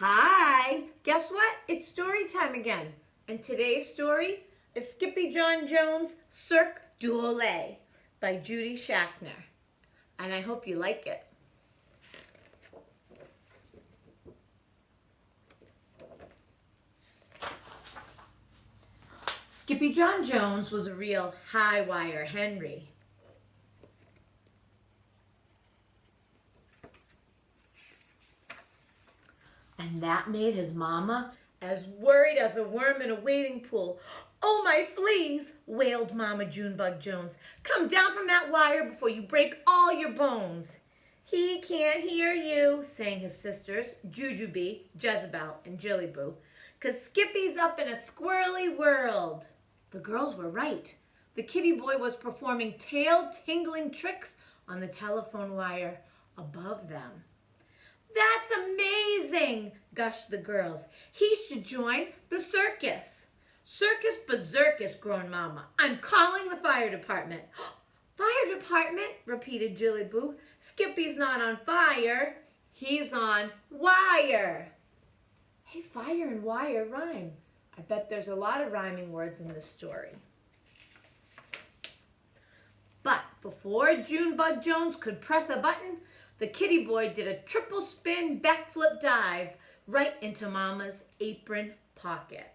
Hi! Guess what? It's story time again. And today's story is Skippyjon Jones' Cirque de Ole by Judy Schachner. And I hope you like it. Skippyjon Jones was a real high-wire Henry. And that made his mama as worried as a worm in a wading pool. "Oh, my fleas," wailed Mama Junebug Jones. "Come down from that wire before you break all your bones." "He can't hear you," sang his sisters, Jujubee, Jezebel, and Jillyboo, "'cause Skippy's up in a squirrely world." The girls were right. The kitty boy was performing tail-tingling tricks on the telephone wire above them. "That's amazing," gushed the girls. "He should join the circus." "Circus berserkus," groaned Mama. "I'm calling the fire department." "Fire department?" repeated Jillyboo. "Skippy's not on fire. He's on wire." Hey, fire and wire rhyme. I bet there's a lot of rhyming words in this story. But before Junebug Jones could press a button, the kitty boy did a triple spin backflip dive right into Mama's apron pocket.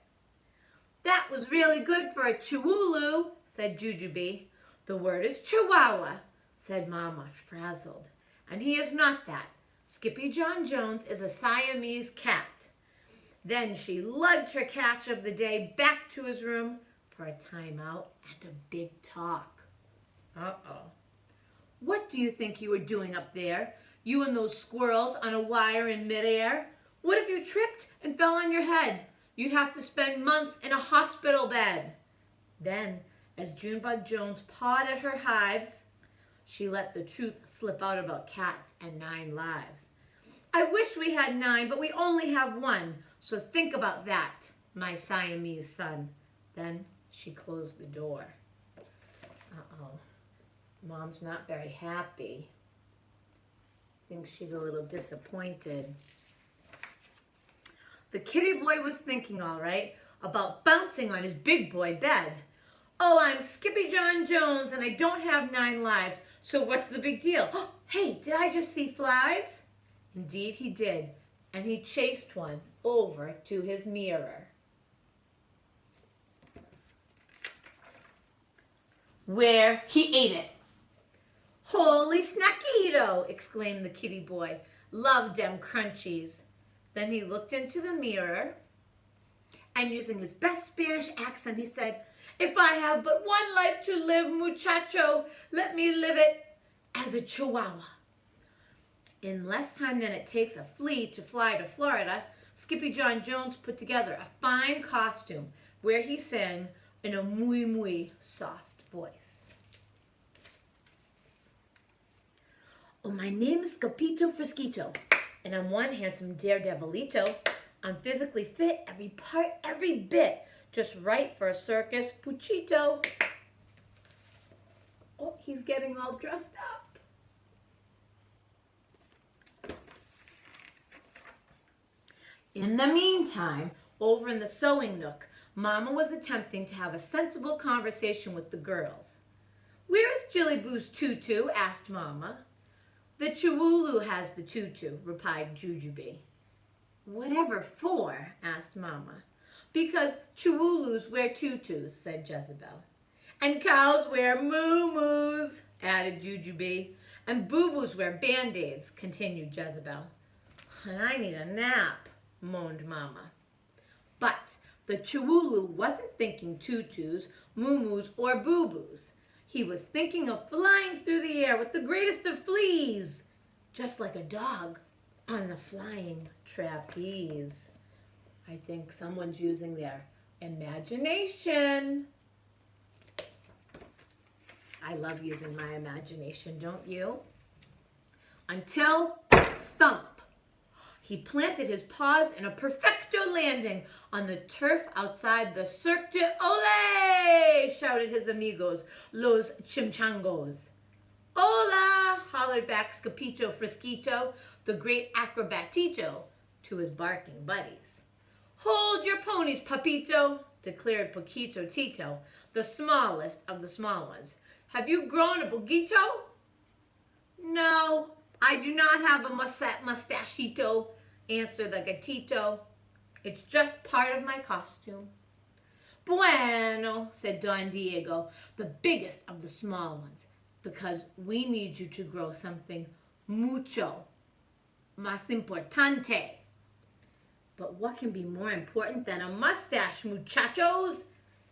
"That was really good for a chihuahua," said Jujubee. "The word is chihuahua," said Mama, frazzled. "And he is not that. Skippyjon Jones is a Siamese cat." Then she lugged her catch of the day back to his room for a timeout and a big talk. Uh-oh. "What do you think you were doing up there, you and those squirrels on a wire in midair? What if you tripped and fell on your head? You'd have to spend months in a hospital bed." Then, as Junebug Jones pawed at her hives, she let the truth slip out about cats and 9 lives. "I wish we had 9, but we only have 1. So think about that, my Siamese son." Then she closed the door. Uh-oh. Mom's not very happy. I think she's a little disappointed. The kitty boy was thinking, all right, about bouncing on his big boy bed. "Oh, I'm Skippyjon Jones and I don't have 9 lives, so what's the big deal? Oh, hey, did I just see flies?" Indeed he did, and he chased one over to his mirror, where he ate it. "Holy snackito!" exclaimed the kitty boy. "Love dem crunchies." Then he looked into the mirror, and using his best Spanish accent, he said, "If I have but 1 life to live, muchacho, let me live it as a chihuahua." In less time than it takes a flea to fly to Florida, Skippyjon Jones put together a fine costume where he sang in a muy soft voice. "Oh, my name is Scapito Frisquito, and I'm one handsome daredevilito. I'm physically fit, every part, every bit, just right for a circus puchito." Oh, he's getting all dressed up. In the meantime, over in the sewing nook, Mama was attempting to have a sensible conversation with the girls. "Where is Jillyboo's tutu?" asked Mama. "The chihuahua has the tutu," replied Jujubee. "Whatever for?" asked Mama. "Because chihuahuas wear tutus," said Jezebel. "And cows wear moo-moos," added Jujubee. "And boo-boos wear band-aids," continued Jezebel. "And I need a nap," moaned Mama. But the chihuahua wasn't thinking tutus, moo-moos, or boo-boos. He was thinking of flying through the air with the greatest of fleas, just like a dog on the flying trapeze. I think someone's using their imagination. I love using my imagination, don't you? Until thump! He planted his paws in a perfecto landing on the turf outside the Cirque de Ole, shouted his amigos, los chimchangos. "Hola," hollered back Scapito Frisquito, the great acrobatito. to his barking buddies. "Hold your ponies, Papito," declared Poquito Tito, the smallest of the small ones. "Have you grown a poquito?" "No, I do not have a mustachito," answered the gatito. "It's just part of my costume." "Bueno," said Don Diego, the biggest of the small ones, "because we need you to grow something mucho más importante." "But what can be more important than a mustache, muchachos?"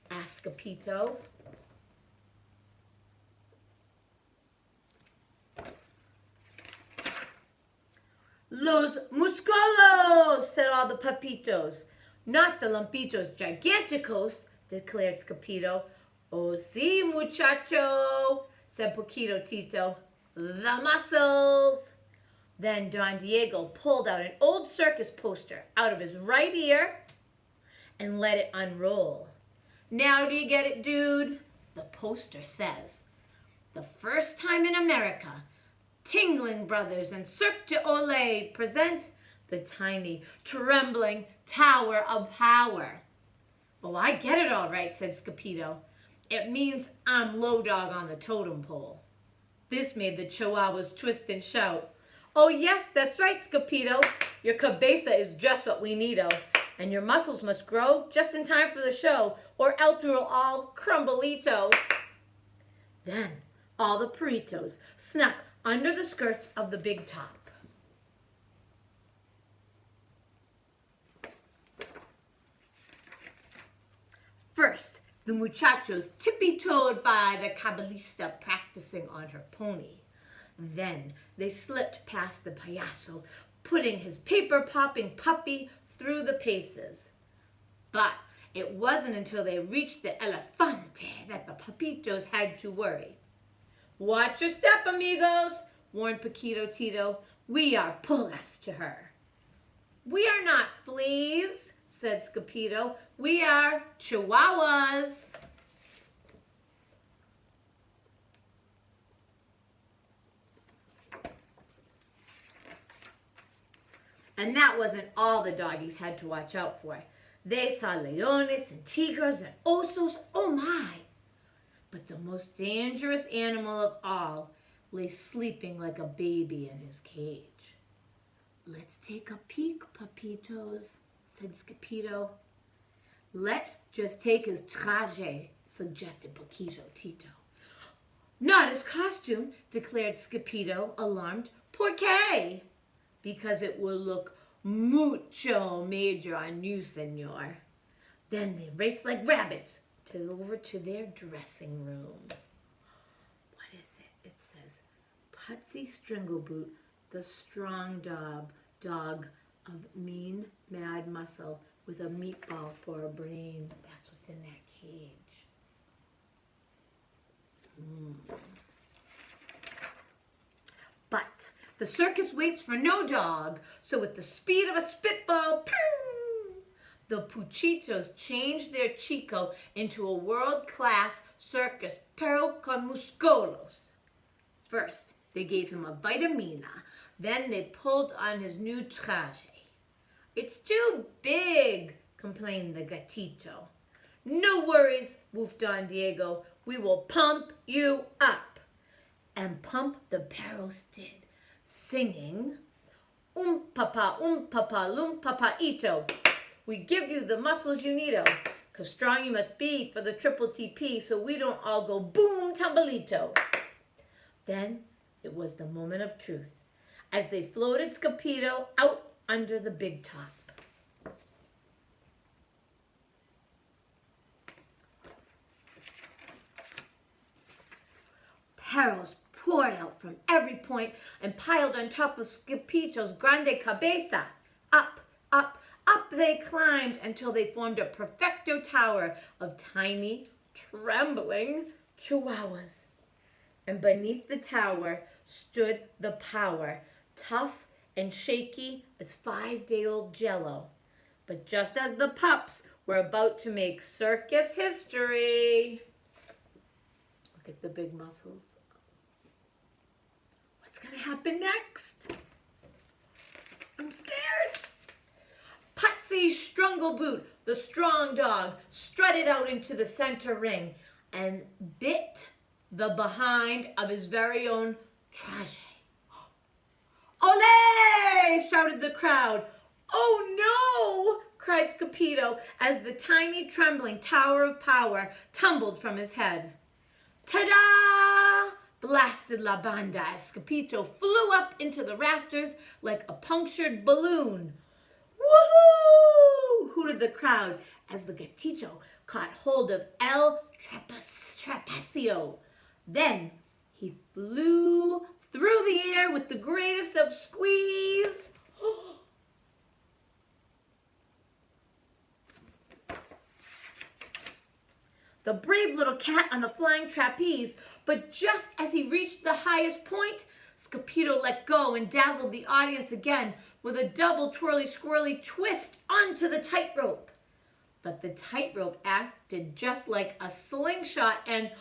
asked Skippyjon. "Los musculos," said all the papitos. "Not the lumpitos giganticos," declared Skippyjon. "Oh, sí, muchacho," said Poquito Tito. "The muscles." Then Don Diego pulled out an old circus poster out of his right ear and let it unroll. "Now do you get it, dude?" The poster says, "The first time in America, Tingling Brothers and Cirque de Ole present the tiny, trembling Tower of Power." "Oh, I get it all right," said Skippyjon. "It means I'm low dog on the totem pole." This made the Chihuahuas twist and shout. "Oh yes, that's right, Skippyjon. Your cabeza is just what we need-o. And your muscles must grow just in time for the show, or else we will all crumbolito." Then all the burritos snuck under the skirts of the big top. First, the muchachos tippy-toed by the cabalista practicing on her pony. Then they slipped past the payaso, putting his paper-popping puppy through the paces. But it wasn't until they reached the elefante that the papitos had to worry. "Watch your step, amigos," warned Poquito Tito. "We are pulgas to her." "We are not fleas," said Skippyjon. "We are Chihuahuas." And that wasn't all the doggies had to watch out for. They saw leones and tigers and osos, oh my! But the most dangerous animal of all lay sleeping like a baby in his cage. "Let's take a peek, papitos," said Skippyjon. "Let's just take his traje," suggested Poquito Tito. "Not his costume," declared Skippyjon, alarmed. "Por qué?" "Because it will look mucho major on you, senor." Then they raced like rabbits over to their dressing room. What is it? It says, "Putsy Stringleboot, the strong dog of mean, mad muscle with a meatball for a brain." That's what's in that cage. But the circus waits for no dog, so with the speed of a spitball, pew, the Puchitos changed their Chico into a world-class circus, pero con musculos. First, they gave him a vitamina. Then they pulled on his new traje. "It's too big," complained the gatito. "No worries," woofed Don Diego. "We will pump you up." And pump the perros did, singing, papa, lum papaito. "We give you the muscles you need-o, 'cause strong you must be for the triple TP, so we don't all go boom tumbalito." Then it was the moment of truth, as they floated Skippyjon out under the big top. Perros poured out from every point and piled on top of Skippyjon's grande cabeza. Up, up, up they climbed until they formed a perfecto tower of tiny, trembling Chihuahuas. And beneath the tower stood the power, tough and shaky as 5-day-old Jello. But just as the pups were about to make circus history, look at the big muscles. What's going to happen next? I'm scared. Putsy Strungleboot, the strong dog, strutted out into the center ring and bit the behind of his very own traje. "Ole!" shouted the crowd. "Oh no!" cried Skippyjon as the tiny trembling tower of power tumbled from his head. "Ta-da!" blasted La Banda as Skippyjon flew up into the rafters like a punctured balloon. "Woohoo!" hooted the crowd as the gatito caught hold of El Trapecio. Then he flew through the air with the greatest of squeeze. The brave little cat on the flying trapeze, but just as he reached the highest point, Skippyjon let go and dazzled the audience again with a double twirly-squirly twist onto the tightrope. But the tightrope acted just like a slingshot and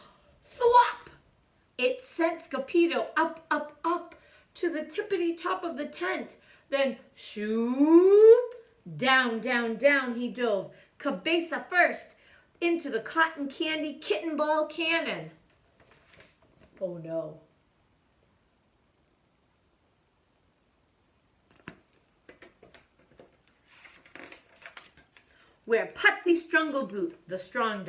thwop! It sent Skippyjon up, up, up to the tippity top of the tent. Then shoop! Down, down, down he dove, cabeza first, into the cotton candy kitten ball cannon. Oh no. Where Putsy Strungleboot, the strong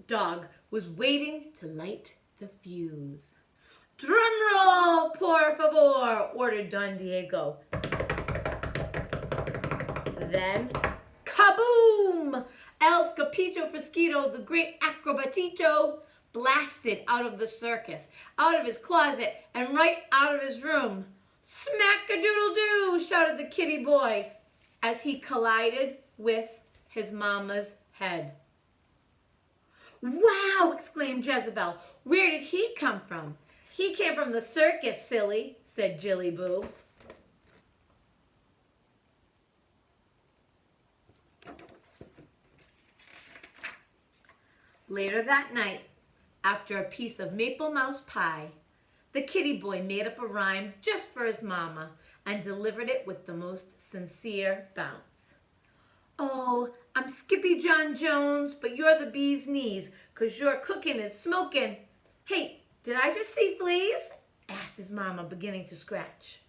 dog, was waiting to light the fuse. "Drum roll, por favor," ordered Don Diego. Then, kaboom! El Skippyjon Fresquito, the great acrobatito, blasted out of the circus, out of his closet, and right out of his room. "Smack-a-doodle-doo!" shouted the kitty boy as he collided with his mama's head. "Wow!" exclaimed Jezebel. "Where did he come from?" "He came from the circus, silly," said Jilly Boo. Later that night, after a piece of maple mouse pie, the kitty boy made up a rhyme just for his mama and delivered it with the most sincere bounce. "Oh, I'm Skippyjon Jones, but you're the bee's knees, 'cause your cooking is smoking." "Hey, did I just see fleas?" asked his mama, beginning to scratch.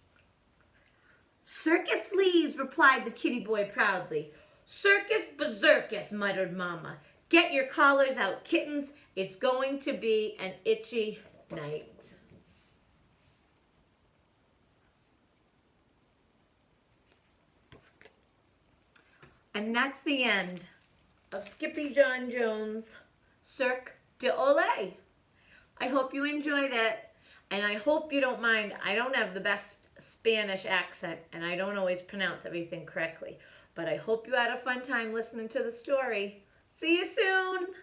"Circus fleas," replied the kitty boy proudly. "Circus berserkus," muttered mama. "Get your collars out, kittens. It's going to be an itchy night." And that's the end of Skippyjon Jones' Cirque de Ole. I hope you enjoyed it, and I hope you don't mind. I don't have the best Spanish accent, and I don't always pronounce everything correctly, but I hope you had a fun time listening to the story. See you soon!